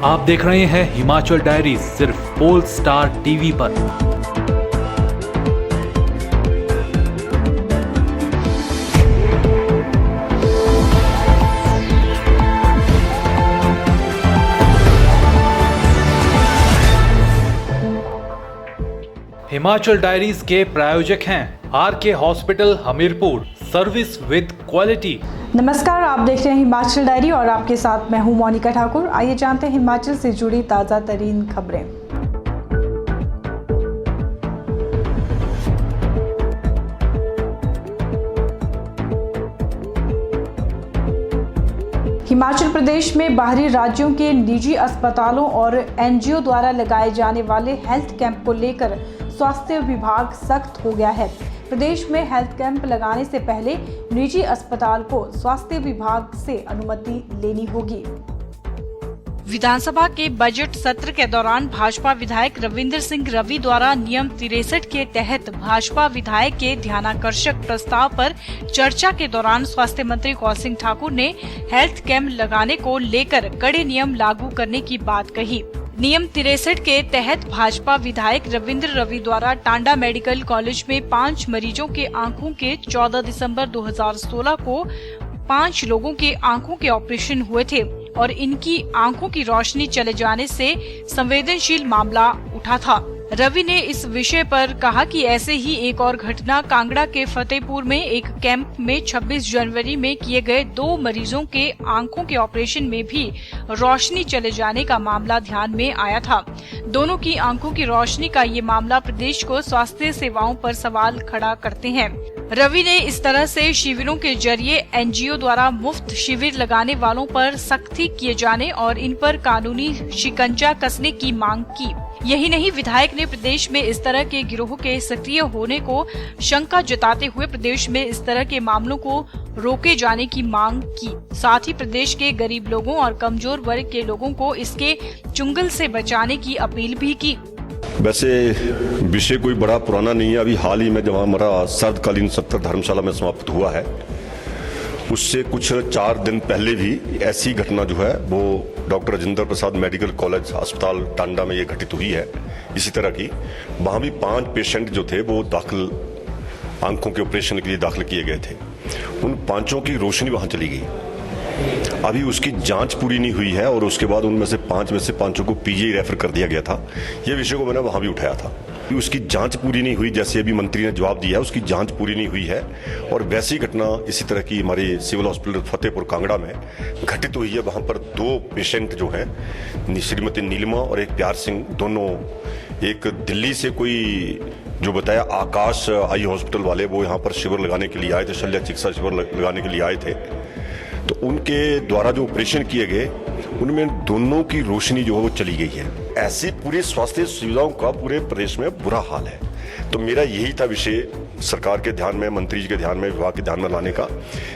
आप देख रहे हैं हिमाचल डायरीज सिर्फ पोल स्टार टीवी पर। हिमाचल डायरीज के प्रायोजक हैं RK hospital Hamirpur, service with quality. नमस्कार, आप देख रहे हैं हिमाचल डायरी और आपके साथ मैं हूं मोनिका ठाकुर। आइए जानते हैं हिमाचल से जुड़ी ताज़ा तरीन खबरें। हिमाचल प्रदेश में बाहरी राज्यों के निजी अस्पतालों और एनजीओ द्वारा लगाए जाने वाले हेल्थ कैंप को लेकर स्वास्थ्य विभाग सख्त हो गया है। प्रदेश में हेल्थ कैंप लगाने से पहले निजी अस्पताल को स्वास्थ्य विभाग से अनुमति लेनी होगी। विधानसभा के बजट सत्र के दौरान भाजपा विधायक रविंद्र सिंह रवि द्वारा नियम 63 के तहत भाजपा विधायक के ध्यानाकर्षक प्रस्ताव पर चर्चा के दौरान स्वास्थ्य मंत्री कौल सिंह ठाकुर ने हेल्थ कैंप लगाने को लेकर कड़े नियम लागू करने की बात कही। नियम 63 के तहत भाजपा विधायक रविंद्र रवि द्वारा टांडा मेडिकल कॉलेज में 5 मरीजों के आंखों के 14 दिसंबर 2016 को 5 लोगों के आंखों के ऑपरेशन हुए थे और इनकी आंखों की रोशनी चले जाने से संवेदनशील मामला उठा था। रवि ने इस विषय पर कहा कि ऐसे ही एक और घटना कांगड़ा के फतेहपुर में एक कैंप में 26 जनवरी में किए गए 2 मरीजों के आंखों के ऑपरेशन में भी रोशनी चले जाने का मामला ध्यान में आया था। दोनों की आंखों की रोशनी का ये मामला प्रदेश को स्वास्थ्य सेवाओं पर सवाल खड़ा करते हैं। रवि ने इस तरह से शिविरों के जरिए एनजीओ द्वारा मुफ्त शिविर लगाने वालों पर सख्ती किए जाने और इन पर कानूनी शिकंजा कसने की मांग की। यही नहीं, विधायक ने प्रदेश में इस तरह के गिरोह के सक्रिय होने को शंका जताते हुए प्रदेश में इस तरह के मामलों को रोके जाने की मांग की। साथ ही प्रदेश के गरीब लोगों और कमजोर वर्ग के लोगों को इसके चुंगल से बचाने की अपील भी की। वैसे विषय कोई बड़ा पुराना नहीं है। अभी हाल ही में जब हमारा सर्दकालीन सत्र धर्मशाला में समाप्त हुआ है, उससे कुछ 4 दिन पहले भी ऐसी घटना जो है वो doctor Rajendra Prasad medical college अस्पताल टांडा में ये घटित हुई है। इसी तरह की वहां भी 5 पेशेंट जो थे वो दाखिल आंखों के ऑपरेशन के लिए दाखिल किए गए थे। उन 5 की रोशनी वहां चली गई। अभी उसकी जांच पूरी नहीं हुई है और उसके बाद उनमें से 5 को पीजीआई रेफर कर दिया गया था। ये विषय को मैंने वहां भी उठाया था। उसकी जांच पूरी नहीं हुई, जैसे अभी मंत्री ने जवाब दिया है, उसकी जांच पूरी नहीं हुई है। और वैसी घटना इसी तरह की हमारे सिविल हॉस्पिटल फतेहपुर कांगड़ा में घटित हुई है। वहां पर 2 पेशेंट जो हैं, श्रीमती नीलिमा और एक प्यार सिंह, दोनों एक दिल्ली से कोई जो बताया आकाश आई हॉस्पिटल वाले, वो यहाँ पर शिविर लगाने के लिए आए थे, शल्य चिकित्सा शिविर लगाने के लिए आए थे। तो उनके द्वारा जो ऑपरेशन किए गए उनमें दोनों की रोशनी जो है वो चली गई है। ऐसी पूरी स्वास्थ्य सुविधाओं का पूरे प्रदेश में बुरा हाल है। तो मेरा यही था विषय सरकार के ध्यान में, मंत्री जी के ध्यान में, विभाग के ध्यान में लाने का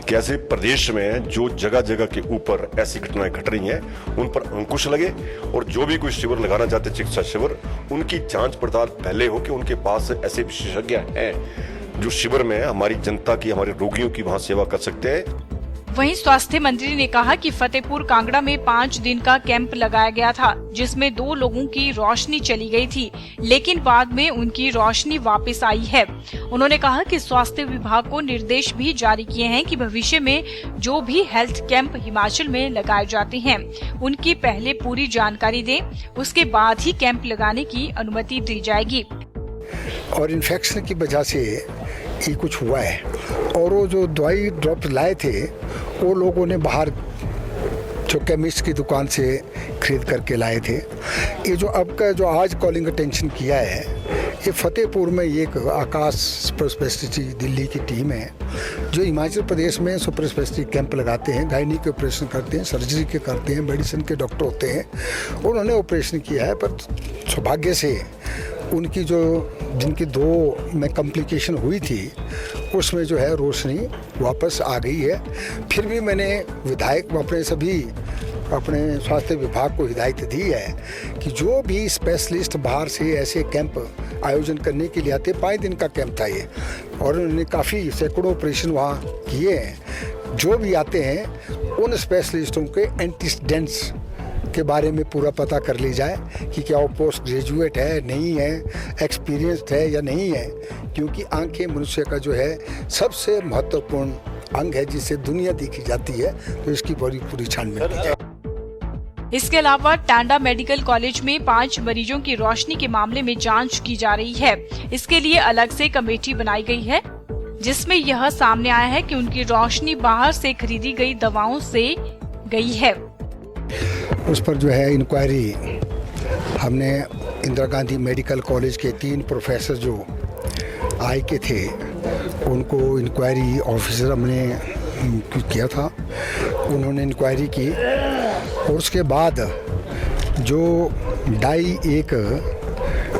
कि ऐसे प्रदेश में जो जगह जगह के ऊपर ऐसी घटनाएं घट रही हैं उन पर अंकुश लगे और जो भी कोई शिविर लगाना चाहते चिकित्सा शिविर, उनकी जांच पड़ताल पहले हो कि उनके पास ऐसे विशेषज्ञ हैं जो शिविर में हमारी जनता की, हमारे रोगियों की वहां सेवा कर सकते हैं। वहीं स्वास्थ्य मंत्री ने कहा कि फतेहपुर कांगड़ा में 5 दिन का कैंप लगाया गया था, जिसमें 2 लोगों की रोशनी चली गई थी, लेकिन बाद में उनकी रोशनी वापस आई है। उन्होंने कहा कि स्वास्थ्य विभाग को निर्देश भी जारी किए हैं कि भविष्य में जो भी हेल्थ कैंप हिमाचल में लगाए जाते हैं उनकी पहले पूरी जानकारी दें, उसके बाद ही कैंप लगाने की अनुमति दी जाएगी। और इन्फेक्शन की वजह से ये कुछ हुआ है और वो जो दवाई ड्रॉप लाए थे वो लोगों ने बाहर जो केमिस्ट की दुकान से खरीद करके लाए थे। ये जो अब का जो आज कॉलिंग अटेंशन किया है, ये फतेहपुर में ये आकाश सुपर स्पेशलिटी दिल्ली की टीम है जो हिमाचल प्रदेश में सुपर स्पेशलिटी कैंप लगाते हैं, गायनी के ऑपरेशन करते हैं, सर्जरी के करते हैं, मेडिसिन के डॉक्टर होते हैं। उन्होंने ऑपरेशन किया है, पर सौभाग्य से उनकी जिनकी 2 में कॉम्प्लिकेशन हुई थी उसमें जो है रोशनी वापस आ गई है। फिर भी मैंने विधायक अपने स्वास्थ्य विभाग को हिदायत दी है कि जो भी स्पेशलिस्ट बाहर से ऐसे कैंप आयोजन करने के लिए आते, 5 दिन का कैंप था ये और उन्होंने काफ़ी सैकड़ों ऑपरेशन वहाँ किए हैं। जो भी आते हैं उन स्पेशलिस्टों के एंटीसीडेंट्स उसके बारे में पूरा पता कर ली जाए कि क्या वो पोस्ट ग्रेजुएट है, नहीं है, एक्सपीरियंस्ड है या नहीं है, क्योंकि आंखें मनुष्य का जो है सबसे महत्वपूर्ण अंग है जिससे दुनिया देखी जाती है, तो इसकी पूरी छानबीन की जाए। इसके अलावा टांडा मेडिकल कॉलेज में 5 मरीजों की रोशनी के मामले में जांच की जा रही है। इसके लिए अलग से कमेटी बनाई गई है, जिसमें यह सामने आया है कि उनकी रोशनी बाहर से खरीदी गई दवाओं से गई है। उस पर जो है इंक्वायरी हमने इंदिरा गांधी मेडिकल कॉलेज के 3 प्रोफेसर जो आए के थे उनको इंक्वायरी ऑफिसर हमने किया था, उन्होंने इंक्वायरी की और उसके बाद जो डाई एक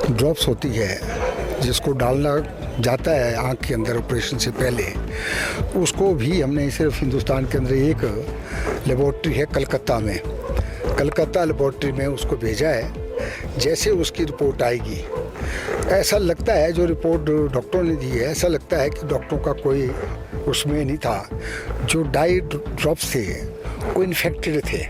ड्रॉप्स होती है जिसको डालना जाता है आँख के अंदर ऑपरेशन से पहले, उसको भी हमने सिर्फ हिंदुस्तान के अंदर एक लेबॉर्ट्री है कलकत्ता लेबॉर्ट्री में उसको भेजा है। जैसे उसकी रिपोर्ट आएगी, ऐसा लगता है जो रिपोर्ट डॉक्टरों ने दी है, ऐसा लगता है कि डॉक्टरों का कोई उसमें नहीं था, जो डाई ड्रॉप्स थे वो इन्फेक्टेड थे।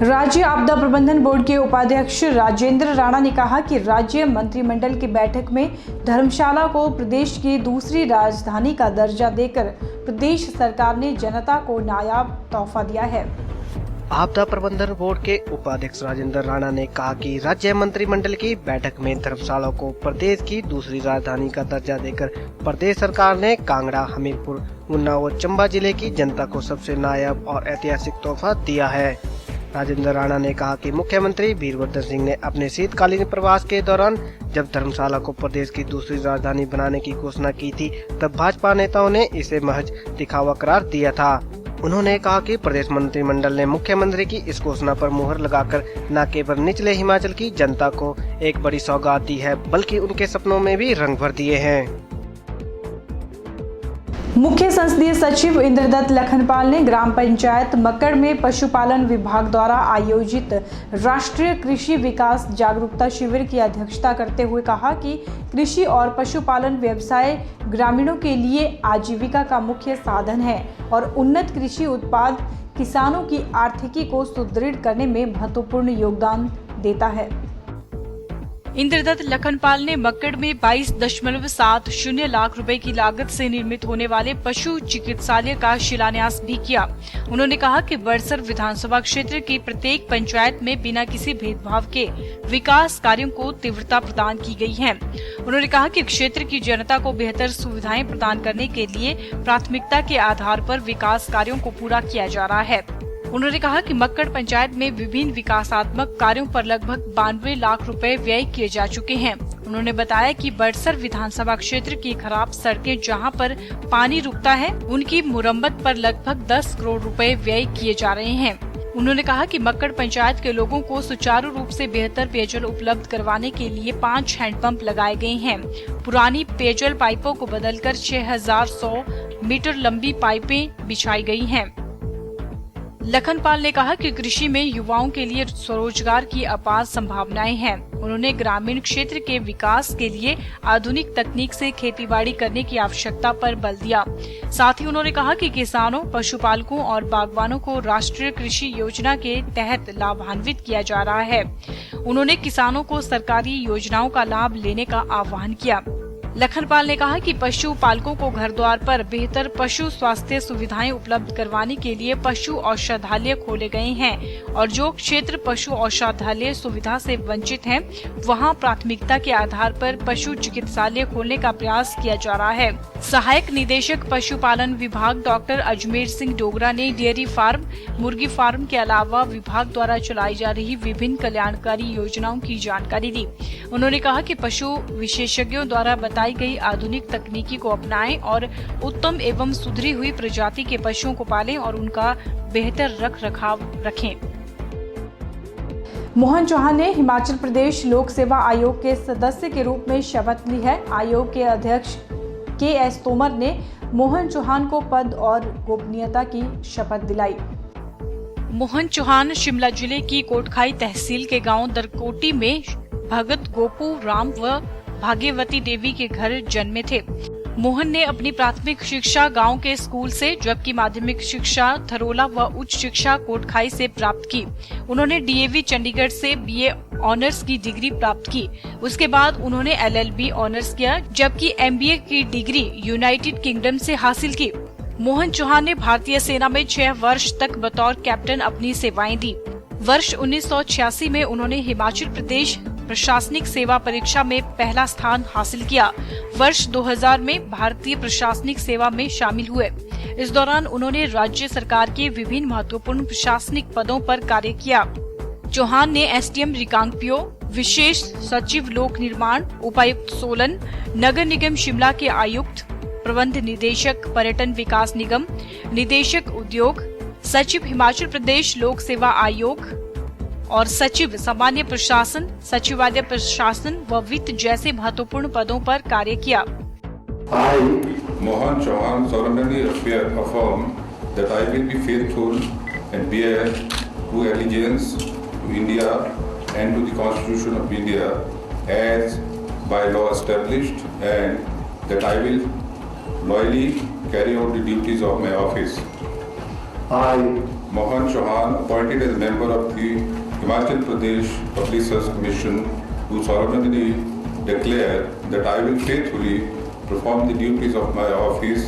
राज्य आपदा प्रबंधन बोर्ड के उपाध्यक्ष राजेंद्र राणा ने कहा कि राज्य मंत्रिमंडल की बैठक में धर्मशाला को प्रदेश की दूसरी राजधानी का दर्जा देकर प्रदेश सरकार ने जनता को नायाब तोहफा दिया है। आपदा प्रबंधन बोर्ड के उपाध्यक्ष राजेंद्र राणा ने कहा कि राज्य मंत्रिमंडल की बैठक में धर्मशाला को प्रदेश की दूसरी राजधानी का दर्जा देकर प्रदेश सरकार ने कांगड़ा, हमीरपुर, उन्नाव और चंबा जिले की जनता को सबसे नायाब और ऐतिहासिक तोहफा दिया है। राजेंद्र राणा ने कहा कि मुख्यमंत्री वीरभद्र सिंह ने अपने शीतकालीन प्रवास के दौरान जब धर्मशाला को प्रदेश की दूसरी राजधानी बनाने की घोषणा की थी, तब भाजपा नेताओं ने इसे महज दिखावा करार दिया था। उन्होंने कहा कि प्रदेश मंत्रिमंडल ने मुख्यमंत्री की इस घोषणा पर मुहर लगाकर न केवल निचले हिमाचल की जनता को एक बड़ी सौगात दी है, बल्कि उनके सपनों में भी रंग भर दिए हैं। मुख्य संसदीय सचिव इंद्रदत्त लखनपाल ने ग्राम पंचायत मक्कड़ में पशुपालन विभाग द्वारा आयोजित राष्ट्रीय कृषि विकास जागरूकता शिविर की अध्यक्षता करते हुए कहा कि कृषि और पशुपालन व्यवसाय ग्रामीणों के लिए आजीविका का मुख्य साधन है और उन्नत कृषि उत्पाद किसानों की आर्थिकी को सुदृढ़ करने में महत्वपूर्ण योगदान देता है। इंद्रदत्त लखनपाल ने मक्कड़ में 22.70 लाख रुपए की लागत से निर्मित होने वाले पशु चिकित्सालय का शिलान्यास भी किया। उन्होंने कहा कि बड़सर विधानसभा क्षेत्र की प्रत्येक पंचायत में बिना किसी भेदभाव के विकास कार्यों को तीव्रता प्रदान की गई है। उन्होंने कहा कि क्षेत्र की जनता को बेहतर सुविधाएं प्रदान करने के लिए प्राथमिकता के आधार पर विकास कार्यों को पूरा किया जा रहा है। उन्होंने कहा कि मक्कड़ पंचायत में विभिन्न विकासात्मक कार्यों पर लगभग 92 लाख रुपए व्यय किए जा चुके हैं। उन्होंने बताया कि बड़सर विधानसभा क्षेत्र की खराब सड़कें जहां पर पानी रुकता है, उनकी मुरम्मत पर लगभग 10 करोड़ रुपए व्यय किए जा रहे हैं। उन्होंने कहा कि मक्कड़ पंचायत के लोगों को सुचारू रूप से बेहतर पेयजल उपलब्ध करवाने के लिए 5 हैंडपंप लगाए गए हैं। पुरानी पेयजल पाइपों को बदलकर 6100 मीटर लंबी पाइपें बिछाई गई हैं। लखनपाल ने कहा कि कृषि में युवाओं के लिए स्वरोजगार की अपार संभावनाएं हैं। उन्होंने ग्रामीण क्षेत्र के विकास के लिए आधुनिक तकनीक से खेतीबाड़ी करने की आवश्यकता पर बल दिया। साथ ही उन्होंने कहा कि किसानों, पशुपालकों और बागवानों को राष्ट्रीय कृषि योजना के तहत लाभान्वित किया जा रहा है। उन्होंने किसानों को सरकारी योजनाओं का लाभ लेने का आह्वान किया। लखनपाल ने कहा कि पशु पालकों को घर द्वार पर बेहतर पशु स्वास्थ्य सुविधाएं उपलब्ध करवाने के लिए पशु औषधालय खोले गए हैं और जो क्षेत्र पशु औषधालय सुविधा से वंचित हैं, वहां प्राथमिकता के आधार पर पशु चिकित्सालय खोलने का प्रयास किया जा रहा है। सहायक निदेशक पशुपालन विभाग डॉक्टर अजमेर सिंह डोगरा ने डेयरी फार्म, मुर्गी फार्म के अलावा विभाग द्वारा चलाई जा रही विभिन्न कल्याणकारी योजनाओं की जानकारी दी। उन्होंने कहा कि पशु विशेषज्ञों द्वारा बताई गई आधुनिक तकनीकी को अपनाएं और उत्तम एवं सुधरी हुई प्रजाति के पशुओं को पालें और उनका बेहतर रख रखाव रखें। मोहन चौहान ने हिमाचल प्रदेश लोक सेवा आयोग के सदस्य के रूप में शपथ ली है। आयोग के अध्यक्ष के.एस. तोमर ने मोहन चौहान को पद और गोपनीयता की शपथ दिलाई। मोहन चौहान शिमला जिले की कोटखाई तहसील के गांव दरकोटी में भगत गोपू राम व भाग्यवती देवी के घर जन्मे थे। मोहन ने अपनी प्राथमिक शिक्षा गांव के स्कूल से, जबकि माध्यमिक शिक्षा थरोला व उच्च शिक्षा कोटखाई से प्राप्त की। उन्होंने डीएवी चंडीगढ़ से बीए ऑनर्स की डिग्री प्राप्त की। उसके बाद उन्होंने एलएलबी ऑनर्स किया, जबकि एमबीए की डिग्री यूनाइटेड किंगडम से हासिल की। मोहन चौहान ने भारतीय सेना में 6 वर्ष तक बतौर कैप्टन अपनी सेवाएं दी। वर्ष 1986 में उन्होंने हिमाचल प्रदेश प्रशासनिक सेवा परीक्षा में पहला स्थान हासिल किया। वर्ष 2000 में भारतीय प्रशासनिक सेवा में शामिल हुए। इस दौरान उन्होंने राज्य सरकार के विभिन्न महत्वपूर्ण प्रशासनिक पदों पर कार्य किया। चौहान ने एसडीएम रिकांगपियो, विशेष सचिव लोक निर्माण, उपायुक्त सोलन, नगर निगम शिमला के आयुक्त, प्रबंध निदेशक पर्यटन विकास निगम, निदेशक उद्योग, सचिव हिमाचल प्रदेश लोक सेवा आयोग और सचिव सामान्य प्रशासन, सचिवालय प्रशासन व वित्त जैसे महत्वपूर्ण पदों पर कार्य किया। I, Mohan Chauhan, solemnly affirm that I will be faithful and bear true allegiance to India and to the Constitution of India as by law established, and that I will loyally carry out the duties of my office. I, Mohan Chauhan, appointed as member of the Himachal Pradesh Public Service Commission, do solemnly declare that I will faithfully perform the duties of my office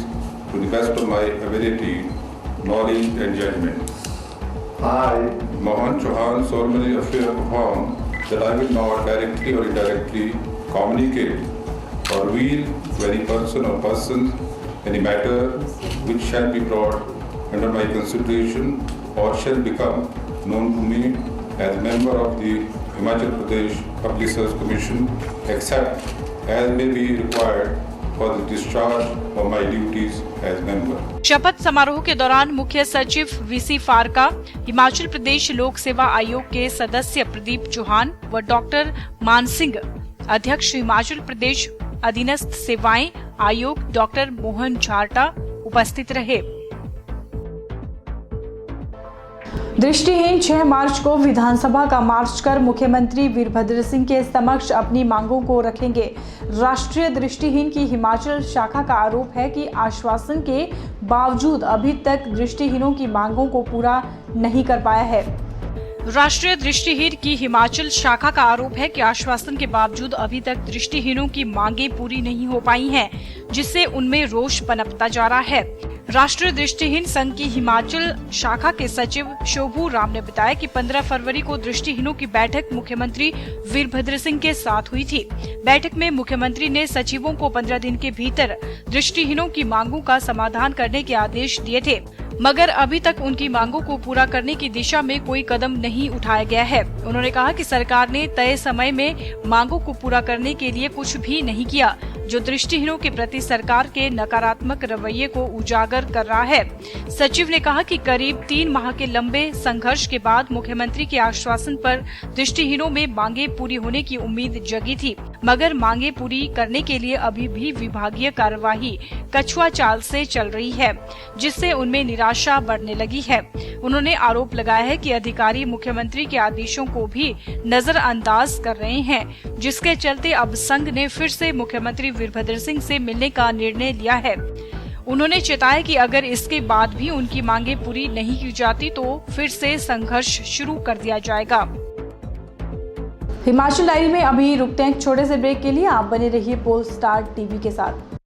to the best of my ability, knowledge and judgment. I, Mohan Chauhan, solemnly affirm that I will not directly or indirectly communicate or reveal to any person or persons any matter which shall be brought under my consideration or shall become known to me as member of the Himachal Pradesh Public Service Commission, except as may be required for the discharge of my duties as member. शपथ समारोह के दौरान मुख्य सचिव VC फारका, हिमाचल प्रदेश लोक सेवा आयोग के सदस्य प्रदीप चौहान व डॉक्टर मानसिंह, अध्यक्ष हिमाचल प्रदेश अधीनस्थ सेवाएं आयोग डॉक्टर मोहन झारटा उपस्थित रहे। दृष्टिहीन 6 मार्च को विधानसभा का मार्च कर मुख्यमंत्री वीरभद्र सिंह के समक्ष अपनी मांगों को रखेंगे। राष्ट्रीय दृष्टिहीन की हिमाचल शाखा का आरोप है कि आश्वासन के बावजूद अभी तक दृष्टिहीनों की मांगों को पूरा नहीं कर पाया है। राष्ट्रीय दृष्टिहीन की हिमाचल शाखा का आरोप है कि आश्वासन के बावजूद अभी तक दृष्टिहीनों की मांगें पूरी नहीं हो पाई हैं, जिससे उनमें रोष पनपता जा रहा है। राष्ट्रीय दृष्टिहीन संघ की हिमाचल शाखा के सचिव शोभू राम ने बताया कि 15 फरवरी को दृष्टिहीनों की बैठक मुख्यमंत्री वीरभद्र सिंह के साथ हुई थी। बैठक में मुख्यमंत्री ने सचिवों को 15 दिन के भीतर दृष्टिहीनों की मांगों का समाधान करने के आदेश दिए थे, मगर अभी तक उनकी मांगों को पूरा करने की दिशा में कोई कदम नहीं उठाया गया है। उन्होंने कहा कि सरकार ने तय समय में मांगों को पूरा करने के लिए कुछ भी नहीं किया, जो दृष्टिहीनों के प्रति सरकार के नकारात्मक रवैये को उजागर कर रहा है। सचिव ने कहा कि करीब 3 माह के लंबे संघर्ष के बाद मुख्यमंत्री के आश्वासन पर दृष्टिहीनों में मांगे पूरी होने की उम्मीद जगी थी, मगर मांगे पूरी करने के लिए अभी भी विभागीय कार्यवाही कछुआ चाल से चल रही है, जिससे उनमें निराशा बढ़ने लगी है। उन्होंने आरोप लगाया है कि अधिकारी मुख्यमंत्री के आदेशों को भी नजरअंदाज कर रहे हैं, जिसके चलते अब संघ ने फिर से मुख्यमंत्री वीरभद्र सिंह से मिलने का निर्णय लिया है। उन्होंने चेताया कि अगर इसके बाद भी उनकी मांगे पूरी नहीं की जाती तो फिर से संघर्ष शुरू कर दिया जाएगा। हिमाचल डायरी में अभी रुकते हैं एक छोटे से ब्रेक के लिए। आप बने रहिए पोल स्टार टीवी के साथ।